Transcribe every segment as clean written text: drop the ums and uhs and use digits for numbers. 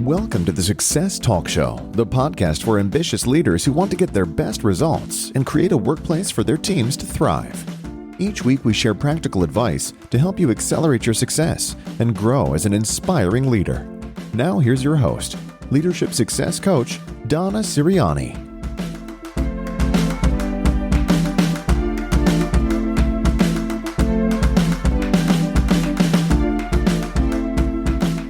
Welcome to the Success Talk Show, the podcast for ambitious leaders who want to get their best results and create a workplace for their teams to thrive. Each week, we share practical advice to help you accelerate your success and grow as an inspiring leader. Now, here's your host, Leadership Success Coach, Donna Siriani.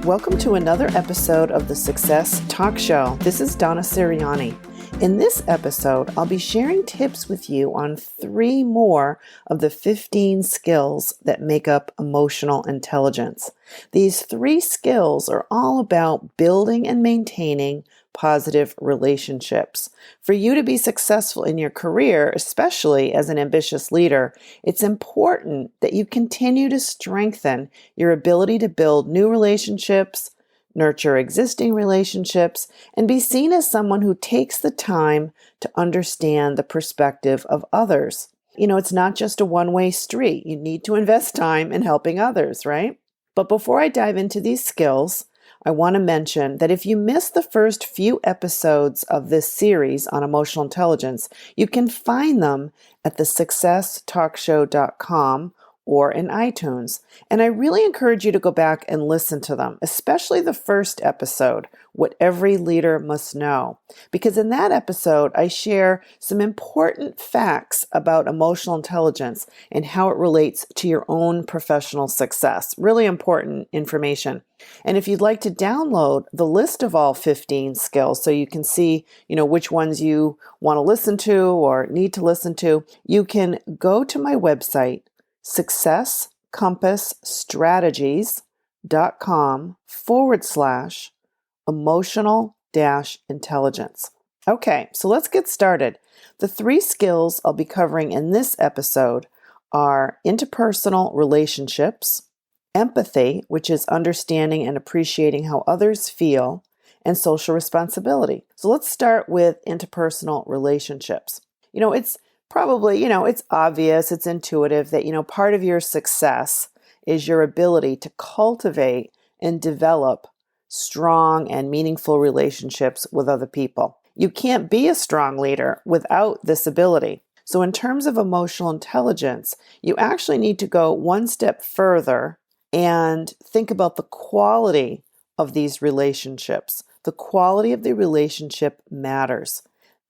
Welcome to another episode of the Success Talk Show. This is Donna Siriani. In this episode, I'll be sharing tips with you on 3 more of the 15 skills that make up emotional intelligence. These 3 skills are all about building and maintaining positive relationships. For you to be successful in your career, especially as an ambitious leader, it's important that you continue to strengthen your ability to build new relationships, nurture existing relationships, and be seen as someone who takes the time to understand the perspective of others. You know, it's not just a one-way street. You need to invest time in helping others, right? But before I dive into these skills, I want to mention that if you missed the first few episodes of this series on emotional intelligence, you can find them at thesuccesstalkshow.com or in iTunes. And I really encourage you to go back and listen to them, especially the first episode, What Every Leader Must Know. Because in that episode, I share some important facts about emotional intelligence and how it relates to your own professional success. Really important information. And if you'd like to download the list of all 15 skills so you can see, which ones you want to listen to or need to listen to, you can go to my website, successcompassstrategies.com/emotional-intelligence. Okay, so let's get started. The 3 skills I'll be covering in this episode are interpersonal relationships, empathy, which is understanding and appreciating how others feel, and social responsibility. So let's start with interpersonal relationships. It's probably, it's obvious, it's intuitive that, part of your success is your ability to cultivate and develop strong and meaningful relationships with other people. You can't be a strong leader without this ability. So in terms of emotional intelligence, you actually need to go one step further and think about the quality of these relationships. The quality of the relationship matters.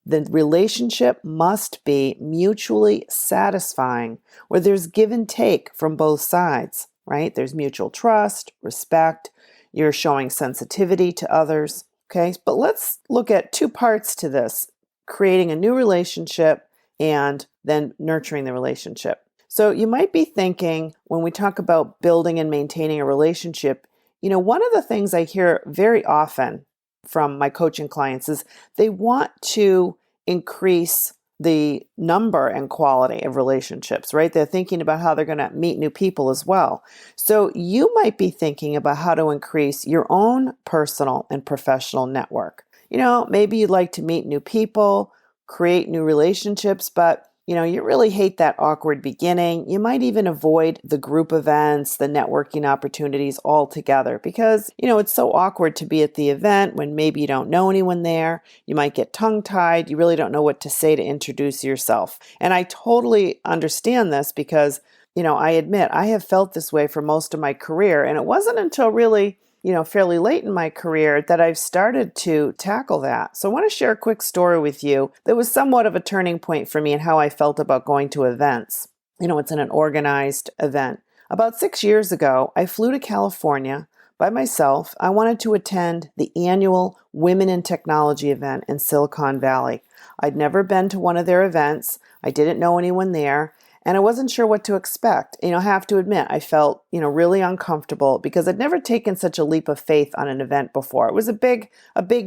The relationship must be mutually satisfying, where there's give and take from both sides, right? There's mutual trust, respect, you're showing sensitivity to others, okay? But let's look at 2 parts to this, creating a new relationship and then nurturing the relationship. So you might be thinking, when we talk about building and maintaining a relationship, one of the things I hear very often from my coaching clients is they want to increase the number and quality of relationships, right? They're thinking about how they're going to meet new people as well. So you might be thinking about how to increase your own personal and professional network. Maybe you'd like to meet new people, create new relationships, but you really hate that awkward beginning. You might even avoid the group events, the networking opportunities altogether because, it's so awkward to be at the event when maybe you don't know anyone there. You might get tongue-tied. You really don't know what to say to introduce yourself. And I totally understand this because, I admit I have felt this way for most of my career. And it wasn't until really fairly late in my career that I've started to tackle that. So I want to share a quick story with you that was somewhat of a turning point for me in how I felt about going to events. It's in an organized event. About 6 years ago, I flew to California by myself. I wanted to attend the annual Women in Technology event in Silicon Valley. I'd never been to one of their events. I didn't know anyone there. And I wasn't sure what to expect. I have to admit, I felt, really uncomfortable because I'd never taken such a leap of faith on an event before. It was a big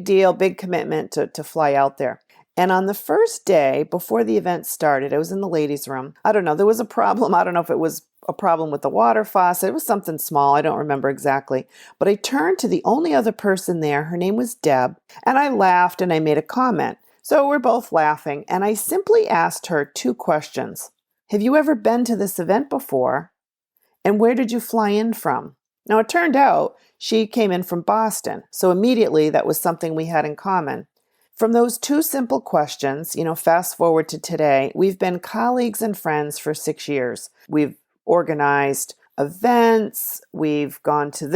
deal, big commitment to fly out there. And on the first day, before the event started, I was in the ladies' room. I don't know, there was a problem. I don't know if it was a problem with the water faucet. It was something small. I don't remember exactly. But I turned to the only other person there. Her name was Deb. And I laughed and I made a comment. So we're both laughing. And I simply asked her 2 questions. Have you ever been to this event before? And where did you fly in from? Now, it turned out she came in from Boston, so immediately that was something we had in common. From those two simple questions, fast forward to today, we've been colleagues and friends for 6 years. We've organized events. We've gone to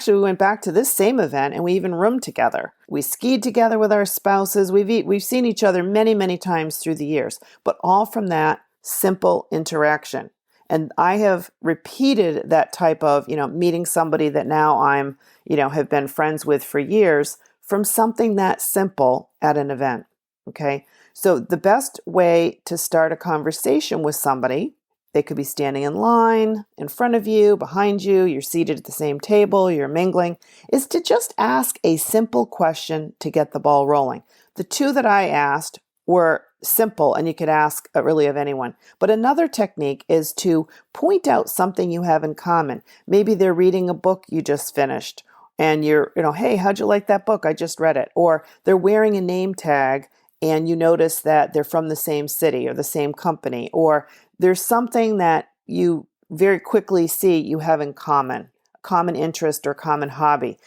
we went back to this same event and we even roomed together. We skied together with our spouses. We've seen each other many, many times through the years, but all from that simple interaction. And I have repeated that type of, meeting somebody that now I'm, have been friends with for years from something that simple at an event. Okay. So the best way to start a conversation with somebody, they could be standing in line, in front of you, behind you, you're seated at the same table, you're mingling, is to just ask a simple question to get the ball rolling. The two that I asked were simple, and you could ask really of anyone. But another technique is to point out something you have in common. Maybe they're reading a book you just finished, and you're, hey, how'd you like that book? I just read it. Or they're wearing a name tag, and you notice that they're from the same city or the same company, or there's something that you very quickly see you have in common, common interest or common hobby.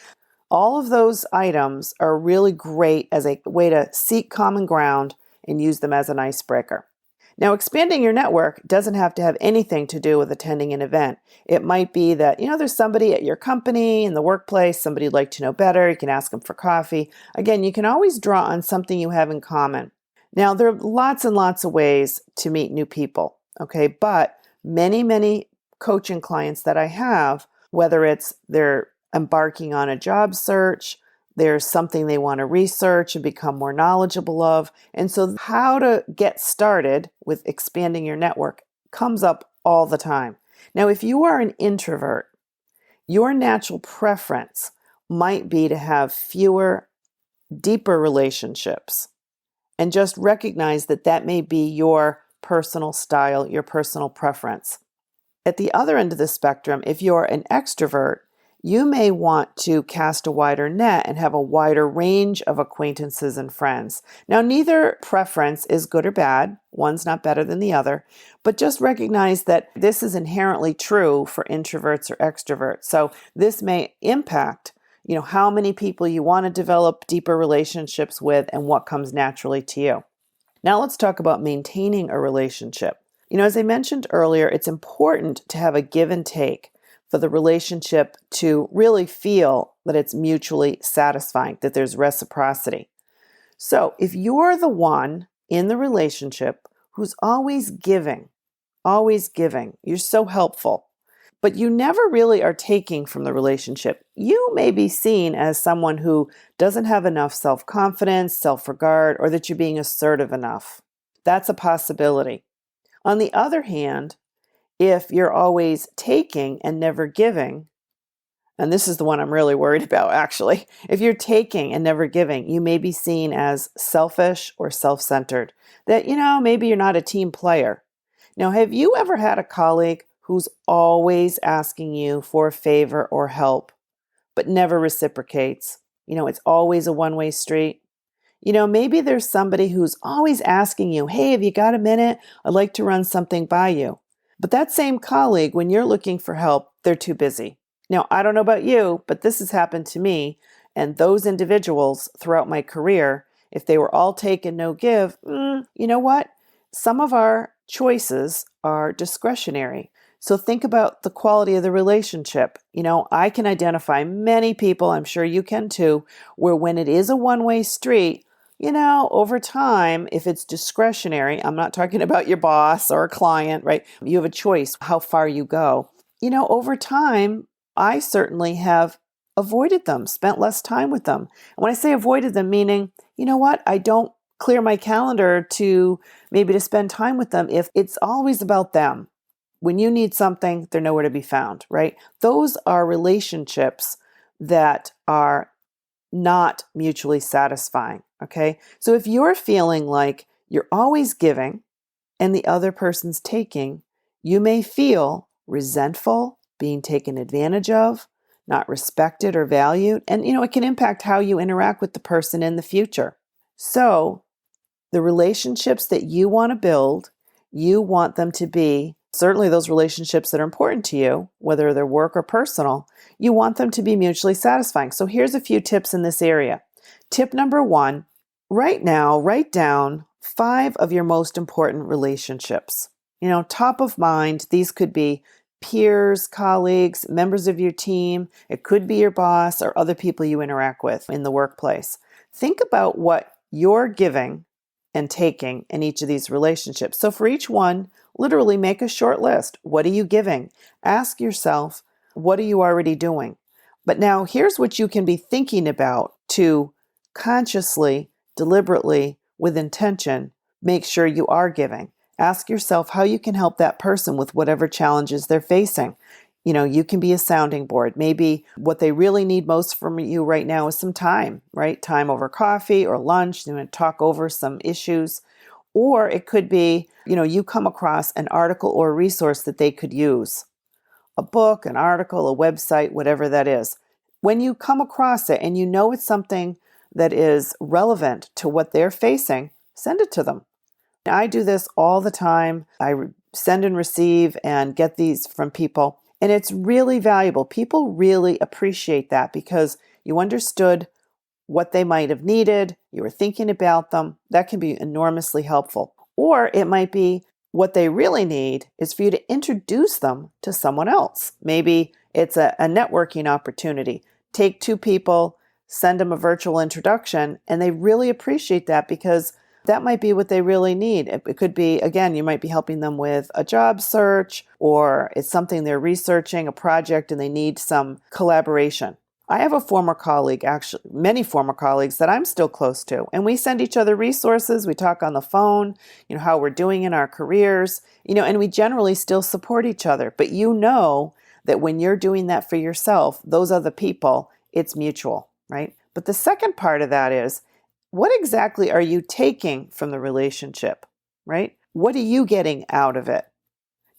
All of those items are really great as a way to seek common ground and use them as an icebreaker. Now, expanding your network doesn't have to have anything to do with attending an event. It might be that, there's somebody at your company, in the workplace, somebody you'd like to know better. You can ask them for coffee. Again, you can always draw on something you have in common. Now, there are lots and lots of ways to meet new people, okay? But many, many coaching clients that I have, whether it's they're embarking on a job search, there's something they want to research and become more knowledgeable of. And so how to get started with expanding your network comes up all the time. Now, if you are an introvert, your natural preference might be to have fewer, deeper relationships. And just recognize that that may be your personal style, your personal preference. At the other end of the spectrum, if you're an extrovert, you may want to cast a wider net and have a wider range of acquaintances and friends. Now, neither preference is good or bad. One's not better than the other, but just recognize that this is inherently true for introverts or extroverts. So this may impact, how many people you want to develop deeper relationships with and what comes naturally to you. Now let's talk about maintaining a relationship. As I mentioned earlier, it's important to have a give and take for the relationship to really feel that it's mutually satisfying, that there's reciprocity. So if you're the one in the relationship who's always giving, you're so helpful, but you never really are taking from the relationship, you may be seen as someone who doesn't have enough self-confidence, self-regard, or that you're being assertive enough. That's a possibility. On the other hand, if you're always taking and never giving, and this is the one I'm really worried about actually, if you're taking and never giving, you may be seen as selfish or self-centered, that, maybe you're not a team player. Now, have you ever had a colleague who's always asking you for a favor or help, but never reciprocates? It's always a one-way street. Maybe there's somebody who's always asking you, hey, have you got a minute? I'd like to run something by you. But that same colleague, when you're looking for help, they're too busy. Now, I don't know about you, but this has happened to me. And those individuals throughout my career, if they were all take and no give, you know what? Some of our choices are discretionary. So think about the quality of the relationship. I can identify many people, I'm sure you can too, where when it is a one-way street, over time, if it's discretionary, I'm not talking about your boss or a client, right? You have a choice how far you go. Over time, I certainly have avoided them, spent less time with them. And when I say avoided them, meaning, I don't clear my calendar to spend time with them if it's always about them. When you need something, they're nowhere to be found, right? Those are relationships that are not mutually satisfying, okay? So if you're feeling like you're always giving and the other person's taking, you may feel resentful, being taken advantage of, not respected or valued, and it can impact how you interact with the person in the future. So the relationships that you want to build, you want them to be Certainly those relationships that are important to you, whether they're work or personal, you want them to be mutually satisfying. So here's a few tips in this area. Tip number 1, right now, write down 5 of your most important relationships. Top of mind, these could be peers, colleagues, members of your team. It could be your boss or other people you interact with in the workplace. Think about what you're giving and taking in each of these relationships. So for each one, literally make a short list. What are you giving? Ask yourself, what are you already doing? But now here's what you can be thinking about to consciously, deliberately, with intention, make sure you are giving. Ask yourself how you can help that person with whatever challenges they're facing. You can be a sounding board. Maybe what they really need most from you right now is some time, right? Time over coffee or lunch, talk over some issues. Or it could be, you come across an article or a resource that they could use. A book, an article, a website, whatever that is. When you come across it and it's something that is relevant to what they're facing, send it to them. I do this all the time. I send and receive and get these from people. And it's really valuable. People really appreciate that because you understood what they might have needed. You were thinking about them. That can be enormously helpful. Or it might be what they really need is for you to introduce them to someone else. Maybe it's a networking opportunity. Take 2 people, send them a virtual introduction, and they really appreciate that because that might be what they really need. It could be, again, you might be helping them with a job search, or it's something they're researching, a project, and they need some collaboration. I have a former colleague, actually, many former colleagues that I'm still close to, and we send each other resources. We talk on the phone, how we're doing in our careers, and we generally still support each other. But that when you're doing that for yourself, those other people, it's mutual, right? But the second part of that is, what exactly are you taking from the relationship, right? What are you getting out of it?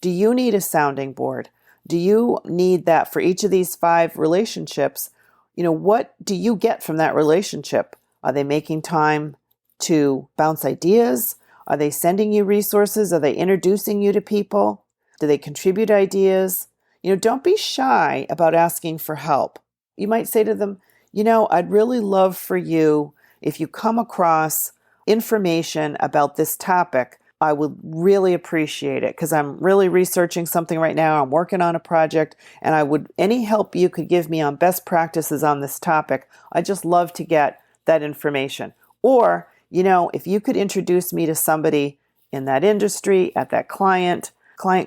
Do you need a sounding board? Do you need that for each of these 5 relationships? What do you get from that relationship? Are they making time to bounce ideas? Are they sending you resources? Are they introducing you to people? Do they contribute ideas? Don't be shy about asking for help. You might say to them, I'd really love for you, if you come across information about this topic, I would really appreciate it because I'm really researching something right now. I'm working on a project, and any help you could give me on best practices on this topic, I'd just love to get that information. Or, if you could introduce me to somebody in that industry, at that client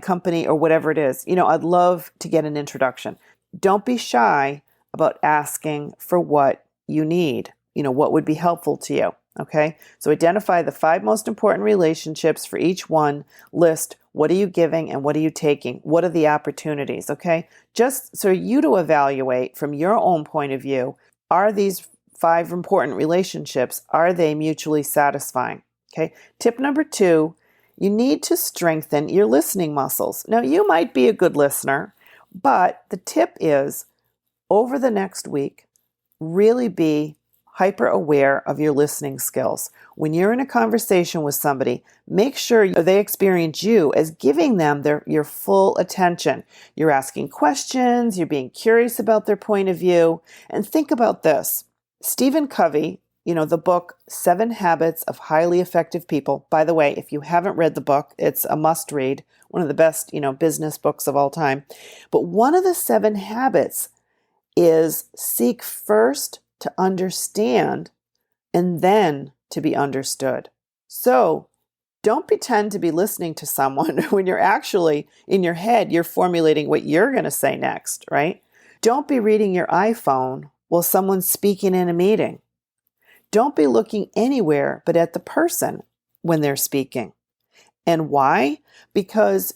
company, or whatever it is, I'd love to get an introduction. Don't be shy about asking for what you need. What would be helpful to you. Okay. So identify the 5 most important relationships for each one. List what are you giving and what are you taking? What are the opportunities? Okay. Just so you to evaluate from your own point of view, are these 5 important relationships, are they mutually satisfying? Okay. Tip number 2, you need to strengthen your listening muscles. Now, you might be a good listener, but the tip is over the next week, really be hyper aware of your listening skills. When you're in a conversation with somebody, make sure they experience you as giving them your full attention. You're asking questions, you're being curious about their point of view. And think about this. Stephen Covey, the book 7 Habits of Highly Effective People. By the way, if you haven't read the book, it's a must read, one of the best, business books of all time. But one of the 7 habits is seek first to understand and then to be understood. So don't pretend to be listening to someone when you're actually in your head, you're formulating what you're going to say next, right? Don't be reading your iPhone while someone's speaking in a meeting. Don't be looking anywhere but at the person when they're speaking. And why? Because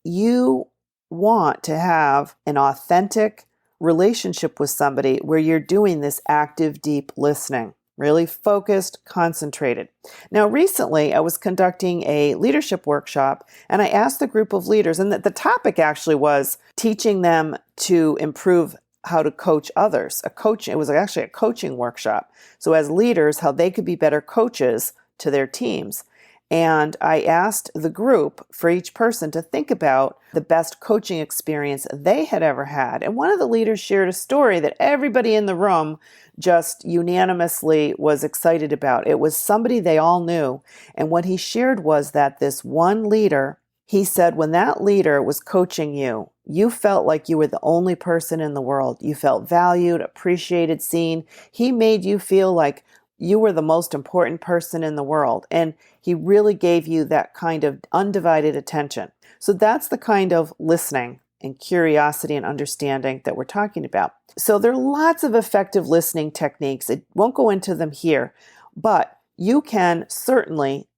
you want to have an authentic relationship with somebody where you're doing this active, deep listening, really focused, concentrated. Now, recently I was conducting a leadership workshop and I asked the group of leaders, and the topic actually was teaching them to improve how to coach others. It was actually a coaching workshop. So as leaders, how they could be better coaches to their teams. And I asked the group for each person to think about the best coaching experience they had ever had. And one of the leaders shared a story that everybody in the room just unanimously was excited about. It was somebody they all knew. And what he shared was that this one leader, he said, when that leader was coaching you, you felt like you were the only person in the world. You felt valued, appreciated, seen. He made you feel like you were the most important person in the world. And he really gave you that kind of undivided attention. So that's the kind of listening and curiosity and understanding that we're talking about. So there are lots of effective listening techniques. It won't go into them here, but you can certainly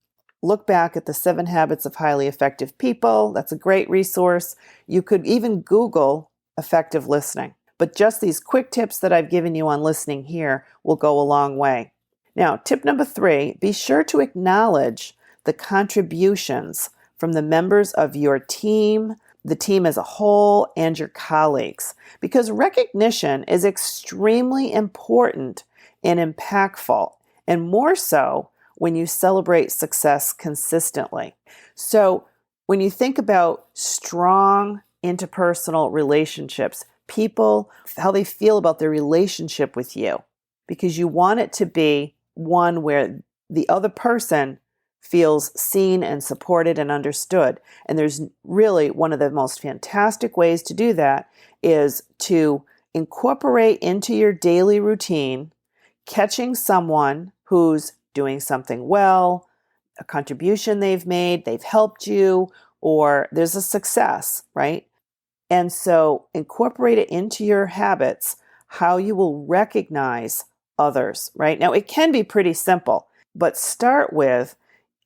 look back at the 7 Habits of Highly Effective People. That's a great resource. You could even Google effective listening. But just these quick tips that I've given you on listening here will go a long way. Now, tip number 3, be sure to acknowledge the contributions from the members of your team, the team as a whole, and your colleagues, because recognition is extremely important and impactful, and more so when you celebrate success consistently. So when you think about strong interpersonal relationships, people, how they feel about their relationship with you, because you want it to be one where the other person feels seen and supported and understood. And there's really one of the most fantastic ways to do that is to incorporate into your daily routine catching someone who's doing something well, a contribution they've made, they've helped you, or there's a success, right? And so incorporate it into your habits, how you will recognize others, right? Now, it can be pretty simple, but start with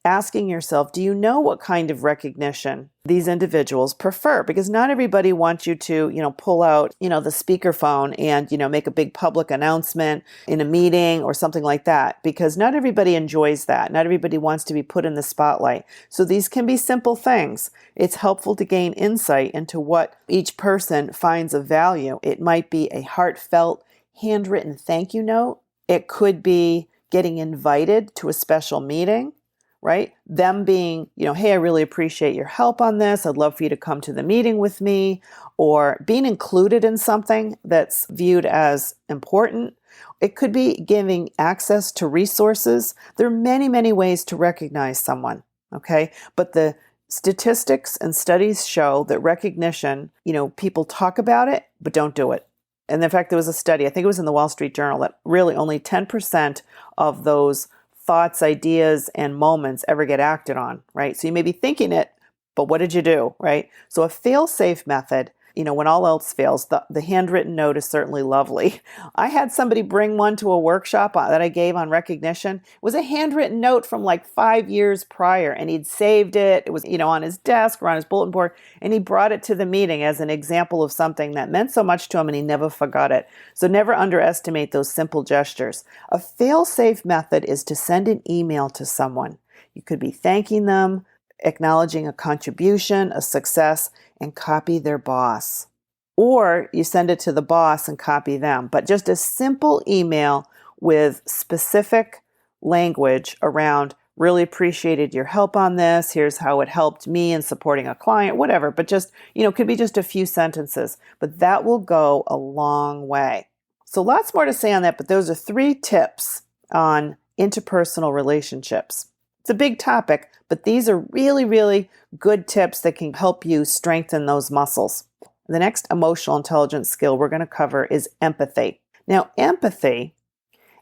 asking yourself, do you know what kind of recognition these individuals prefer? Because not everybody wants you to, pull out, the speakerphone and, make a big public announcement in a meeting or something like that, because not everybody enjoys that. Not everybody wants to be put in the spotlight. So these can be simple things. It's helpful to gain insight into what each person finds of value. It might be a heartfelt, handwritten thank you note. It could be getting invited to a special meeting, right? Them being, hey, I really appreciate your help on this. I'd love for you to come to the meeting with me, or being included in something that's viewed as important. It could be giving access to resources. There are many, many ways to recognize someone, okay? But the statistics and studies show that recognition, people talk about it, but don't do it. And in fact, there was a study, I think it was in the Wall Street Journal, that really only 10% of those thoughts, ideas, and moments ever get acted on, right? So you may be thinking it, but what did you do, right? So a fail-safe method, when all else fails, the handwritten note is certainly lovely. I had somebody bring one to a workshop that I gave on recognition. It was a handwritten note from like 5 years prior, and he'd saved it. It was, on his desk or on his bulletin board, and he brought it to the meeting as an example of something that meant so much to him, and he never forgot it. So never underestimate those simple gestures. A fail-safe method is to send an email to someone. You could be thanking them, acknowledging a contribution, a success, and copy their boss. Or you send it to the boss and copy them. But just a simple email with specific language around, really appreciated your help on this. Here's how it helped me in supporting a client, whatever. But just, could be just a few sentences. But that will go a long way. So lots more to say on that, but those are 3 tips on interpersonal relationships. It's a big topic, but these are really, really good tips that can help you strengthen those muscles. The next emotional intelligence skill we're going to cover is empathy. Now, empathy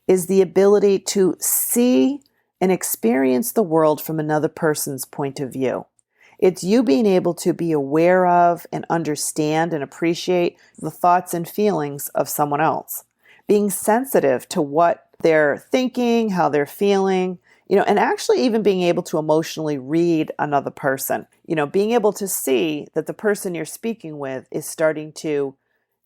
is the ability to see and experience the world from another person's point of view. It's you being able to be aware of and understand and appreciate the thoughts and feelings of someone else. Being sensitive to what they're thinking, how they're feeling, and actually even being able to emotionally read another person, being able to see that the person you're speaking with is starting to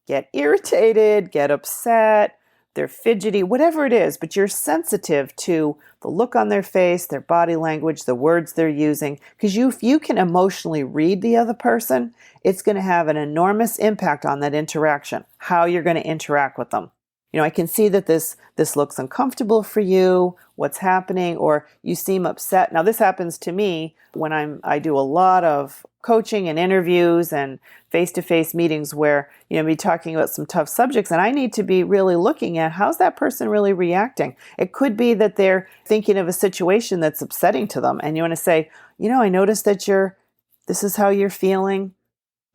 get irritated, get upset, they're fidgety, whatever it is, but you're sensitive to the look on their face, their body language, the words they're using, because if you can emotionally read the other person, it's going to have an enormous impact on that interaction, how you're going to interact with them. I can see that this looks uncomfortable for you. What's happening? Or you seem upset. Now, this happens to me when I do a lot of coaching and interviews and face-to-face meetings where, be talking about some tough subjects, and I need to be really looking at how's that person really reacting. It could be that they're thinking of a situation that's upsetting to them, and you want to say, I noticed that this is how you're feeling.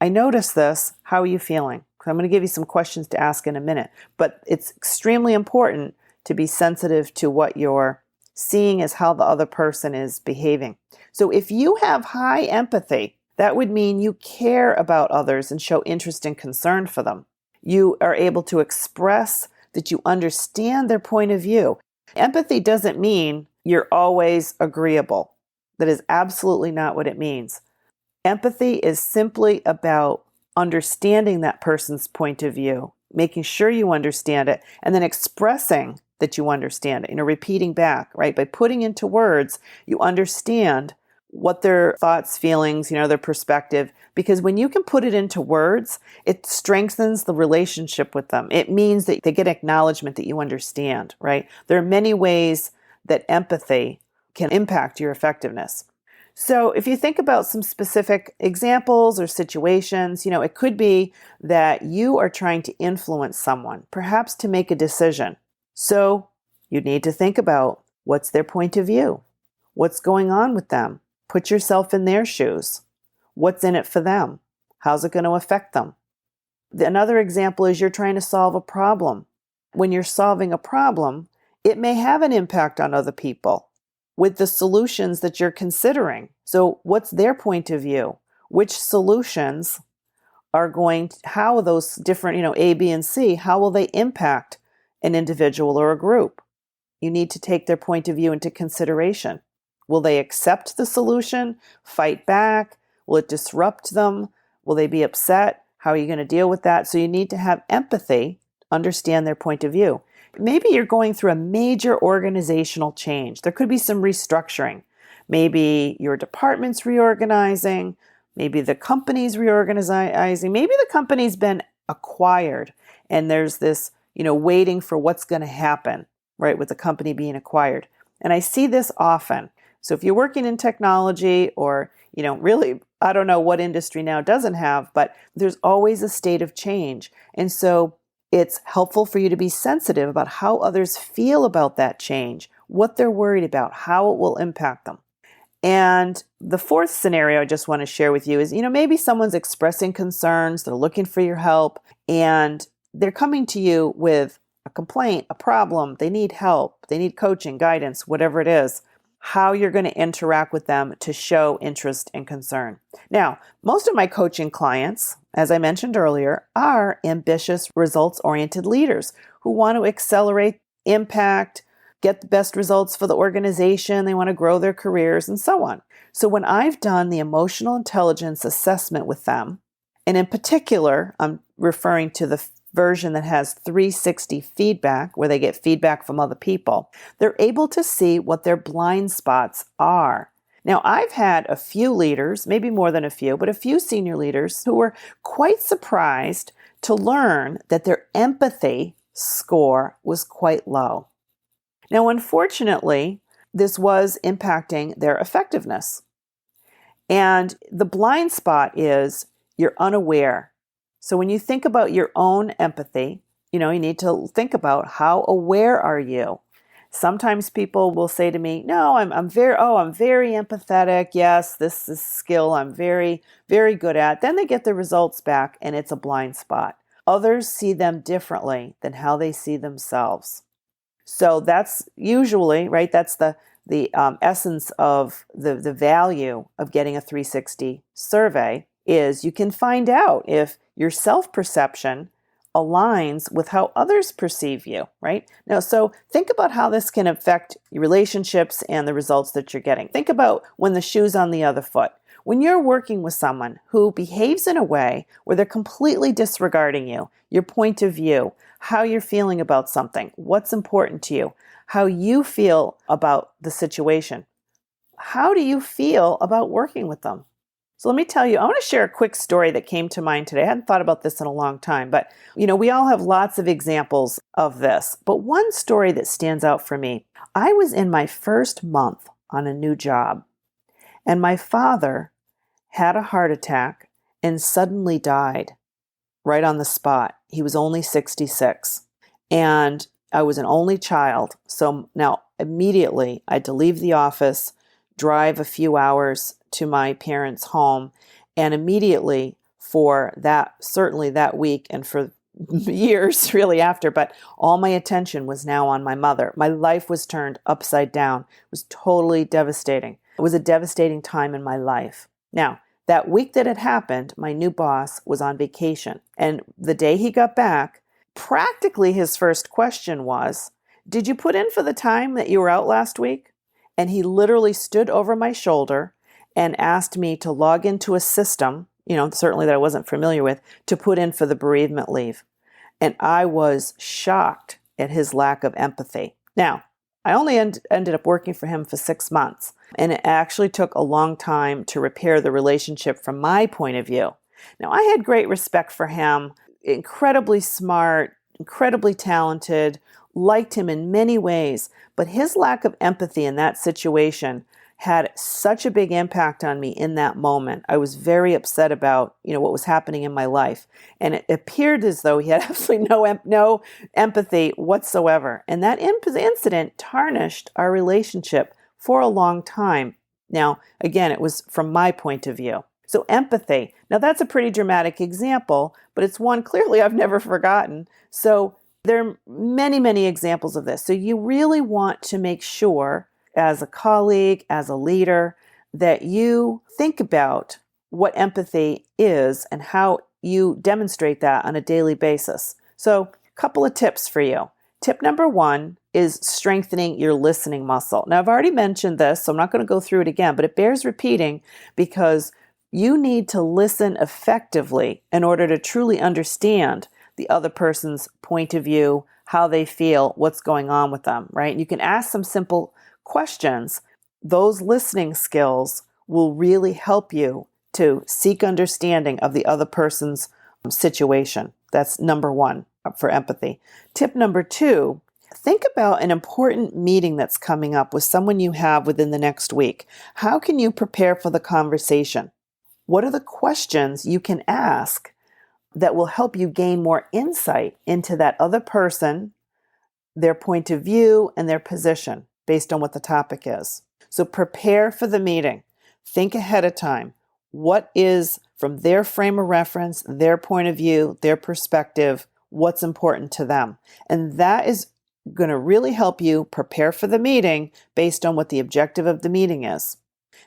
I noticed this. How are you feeling? I'm going to give you some questions to ask in a minute, but it's extremely important to be sensitive to what you're seeing as how the other person is behaving. So if you have high empathy, that would mean you care about others and show interest and concern for them. You are able to express that you understand their point of view. Empathy doesn't mean you're always agreeable. That is absolutely not what it means. Empathy is simply about understanding that person's point of view, making sure you understand it, and then expressing that you understand it, repeating back, right? By putting into words, you understand what their thoughts, feelings, their perspective, because when you can put it into words, it strengthens the relationship with them. It means that they get acknowledgement that you understand, right? There are many ways that empathy can impact your effectiveness. So if you think about some specific examples or situations, it could be that you are trying to influence someone, perhaps to make a decision. So you need to think about what's their point of view, what's going on with them. Put yourself in their shoes. What's in it for them? How's it going to affect them? Another example is you're trying to solve a problem. When you're solving a problem, it may have an impact on other people with the solutions that you're considering. So what's their point of view? Which solutions are how those different, A, B, and C, how will they impact an individual or a group? You need to take their point of view into consideration. Will they accept the solution, fight back? Will it disrupt them? Will they be upset? How are you going to deal with that? So you need to have empathy, understand their point of view. Maybe you're going through a major organizational change. There could be some restructuring. Maybe your department's reorganizing. Maybe the company's reorganizing. Maybe the company's been acquired and there's this, waiting for what's going to happen, right, with the company being acquired. And I see this often. So if you're working in technology or, really, I don't know what industry now doesn't have, but there's always a state of change. And so it's helpful for you to be sensitive about how others feel about that change, what they're worried about, how it will impact them. And the fourth scenario I just want to share with you is, maybe someone's expressing concerns, they're looking for your help, and they're coming to you with a complaint, a problem, they need help, they need coaching, guidance, whatever it is, how you're going to interact with them to show interest and concern. Now, most of my coaching clients, as I mentioned earlier, are ambitious, results-oriented leaders who want to accelerate impact, get the best results for the organization, they want to grow their careers, and so on. So when I've done the emotional intelligence assessment with them, and in particular, I'm referring to the version that has 360 feedback, where they get feedback from other people, they're able to see what their blind spots are. Now, I've had a few leaders, maybe more than a few, but a few senior leaders who were quite surprised to learn that their empathy score was quite low. Now, unfortunately, this was impacting their effectiveness. And the blind spot is you're unaware. So when you think about your own empathy, you need to think about how aware are you? Sometimes people will say to me, no, I'm very empathetic. Yes, this is a skill I'm very, very good at. Then they get the results back and it's a blind spot. Others see them differently than how they see themselves. So that's usually, right, that's the essence of the value of getting a 360 survey is you can find out if your self-perception aligns with how others perceive you, right? Now, so think about how this can affect your relationships and the results that you're getting. Think about when the shoe's on the other foot. When you're working with someone who behaves in a way where they're completely disregarding you, your point of view, how you're feeling about something, what's important to you, how you feel about the situation, how do you feel about working with them? So let me tell you, I want to share a quick story that came to mind today. I hadn't thought about this in a long time, but we all have lots of examples of this. But one story that stands out for me, I was in my first month on a new job, and my father had a heart attack and suddenly died right on the spot. He was only 66, and I was an only child. So now immediately I had to leave the office, drive a few hours to my parents' home, and immediately for that, certainly that week and for years really after, but all my attention was now on my mother. My life was turned upside down. It was totally devastating. It was a devastating time in my life. Now, that week that it happened, my new boss was on vacation. And the day he got back, practically his first question was, "Did you put in for the time that you were out last week?" And he literally stood over my shoulder and asked me to log into a system, certainly that I wasn't familiar with, to put in for the bereavement leave. And I was shocked at his lack of empathy. Now, I only ended up working for him for 6 months, and it actually took a long time to repair the relationship from my point of view. Now, I had great respect for him, incredibly smart, incredibly talented, liked him in many ways, but his lack of empathy in that situation had such a big impact on me in that moment. I was very upset about, what was happening in my life. And it appeared as though he had absolutely no empathy whatsoever. And that incident tarnished our relationship for a long time. Now, again, it was from my point of view. So empathy. Now, that's a pretty dramatic example, but it's one clearly I've never forgotten. So there are many, many examples of this. So you really want to make sure as a colleague, as a leader, that you think about what empathy is and how you demonstrate that on a daily basis. So a couple of tips for you. Tip number 1 is strengthening your listening muscle. Now, I've already mentioned this, so I'm not going to go through it again, but it bears repeating because you need to listen effectively in order to truly understand the other person's point of view, how they feel, what's going on with them, right? You can ask some simple questions. Those listening skills will really help you to seek understanding of the other person's situation. That's number 1 for empathy. Tip number 2, think about an important meeting that's coming up with someone you have within the next week. How can you prepare for the conversation? What are the questions you can ask that will help you gain more insight into that other person, their point of view, and their position based on what the topic is? So prepare for the meeting. Think ahead of time. What is, from their frame of reference, their point of view, their perspective, what's important to them? And that is going to really help you prepare for the meeting based on what the objective of the meeting is.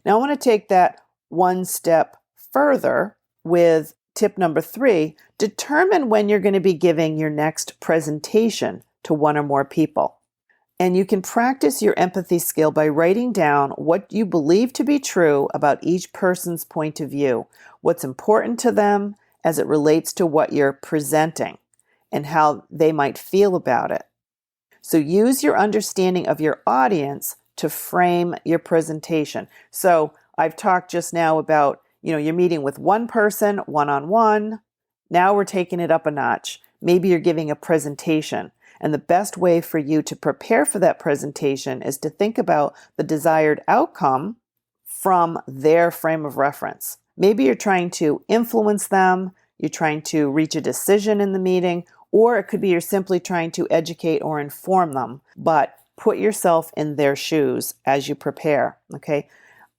Now, I want to take that one step further with tip number 3. Determine when you're going to be giving your next presentation to one or more people. And you can practice your empathy skill by writing down what you believe to be true about each person's point of view, what's important to them as it relates to what you're presenting, and how they might feel about it. So use your understanding of your audience to frame your presentation. So I've talked just now about, you're meeting with one person, one-on-one. Now we're taking it up a notch. Maybe you're giving a presentation. And the best way for you to prepare for that presentation is to think about the desired outcome from their frame of reference. Maybe you're trying to influence them, you're trying to reach a decision in the meeting, or it could be you're simply trying to educate or inform them, but put yourself in their shoes as you prepare, okay?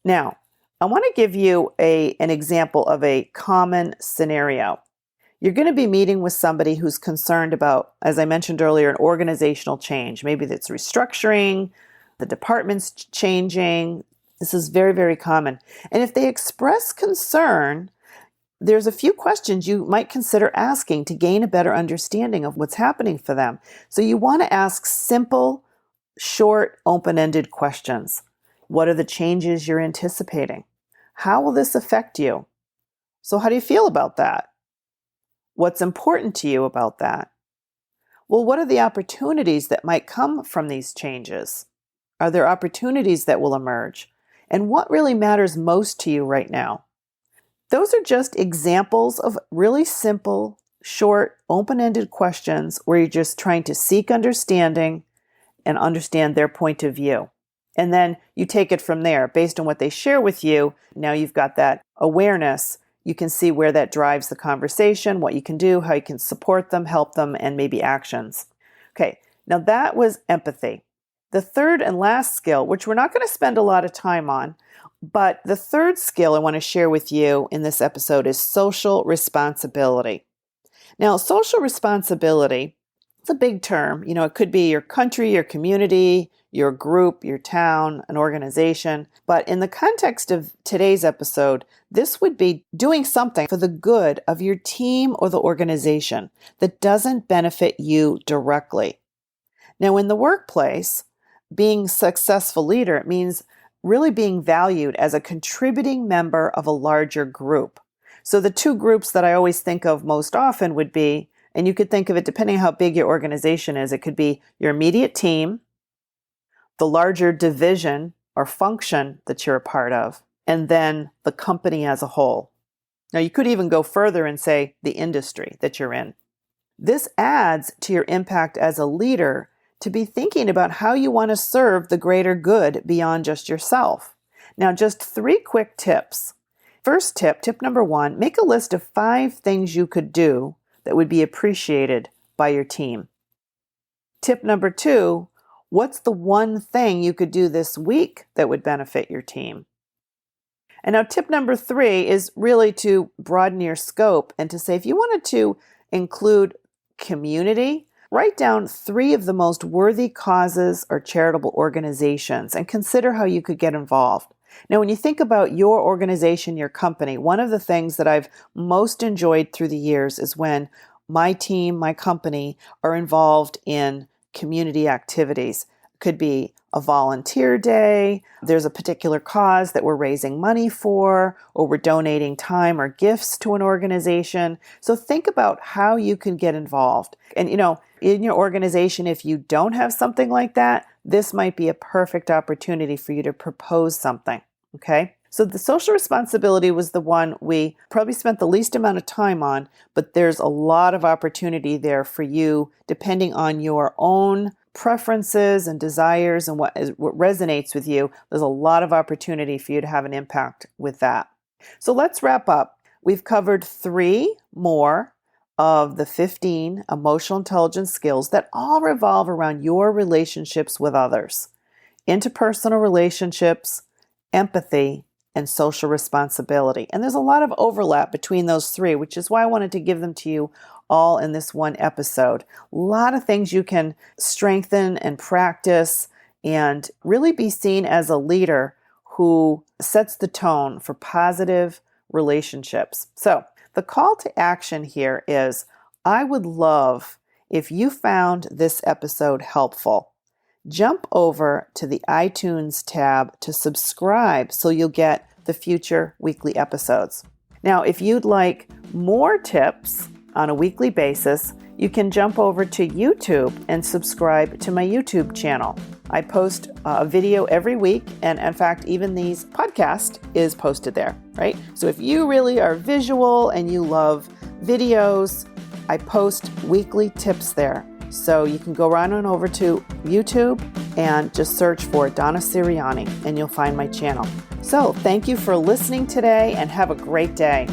Now, I want to give you an example of a common scenario. You're going to be meeting with somebody who's concerned about, as I mentioned earlier, an organizational change. Maybe that's restructuring, the department's changing. This is very, very common. And if they express concern, there's a few questions you might consider asking to gain a better understanding of what's happening for them. So you want to ask simple, short, open-ended questions. What are the changes you're anticipating? How will this affect you? So how do you feel about that? What's important to you about that? Well, what are the opportunities that might come from these changes? Are there opportunities that will emerge? And what really matters most to you right now? Those are just examples of really simple, short, open-ended questions where you're just trying to seek understanding and understand their point of view. And then you take it from there. Based on what they share with you, now you've got that awareness. You can see where that drives the conversation, what you can do, how you can support them, help them, and maybe actions. Okay, now that was empathy. The third and last skill, which we're not going to spend a lot of time on, but the third skill I want to share with you in this episode is social responsibility. Now, social responsibility, it's a big term. It could be your country, your community, your group, your town, an organization. But in the context of today's episode, this would be doing something for the good of your team or the organization that doesn't benefit you directly. Now, in the workplace, being a successful leader, it means really being valued as a contributing member of a larger group. So the two groups that I always think of most often would be, and you could think of it depending on how big your organization is, it could be your immediate team, the larger division or function that you're a part of, and then the company as a whole. Now, you could even go further and say the industry that you're in. This adds to your impact as a leader to be thinking about how you want to serve the greater good beyond just yourself. Now, just 3 quick tips. First tip number 1, make a list of 5 things you could do that would be appreciated by your team. Tip number 2, what's the one thing you could do this week that would benefit your team? And now tip number 3 is really to broaden your scope and to say, if you wanted to include community, write down 3 of the most worthy causes or charitable organizations and consider how you could get involved. Now, when you think about your organization, your company, one of the things that I've most enjoyed through the years is when my team, my company are involved in community activities. It could be a volunteer day, there's a particular cause that we're raising money for, or we're donating time or gifts to an organization. So think about how you can get involved. And in your organization, if you don't have something like that, this might be a perfect opportunity for you to propose something, okay? So the social responsibility was the one we probably spent the least amount of time on, but there's a lot of opportunity there for you, depending on your own preferences and desires and what resonates with you. There's a lot of opportunity for you to have an impact with that. So let's wrap up. We've covered 3 more of the 15 emotional intelligence skills that all revolve around your relationships with others: interpersonal relationships, empathy, and social responsibility. And there's a lot of overlap between those 3, which is why I wanted to give them to you all in this one episode. A lot of things you can strengthen and practice and really be seen as a leader who sets the tone for positive relationships. So the call to action here is, I would love if you found this episode helpful. Jump over to the iTunes tab to subscribe so you'll get the future weekly episodes. Now, if you'd like more tips on a weekly basis, you can jump over to YouTube and subscribe to my YouTube channel. I post a video every week, and in fact, even these podcast is posted there, right? So if you really are visual and you love videos, I post weekly tips there. So you can go right on over to YouTube and just search for Donna Siriani, and you'll find my channel. So thank you for listening today, and have a great day.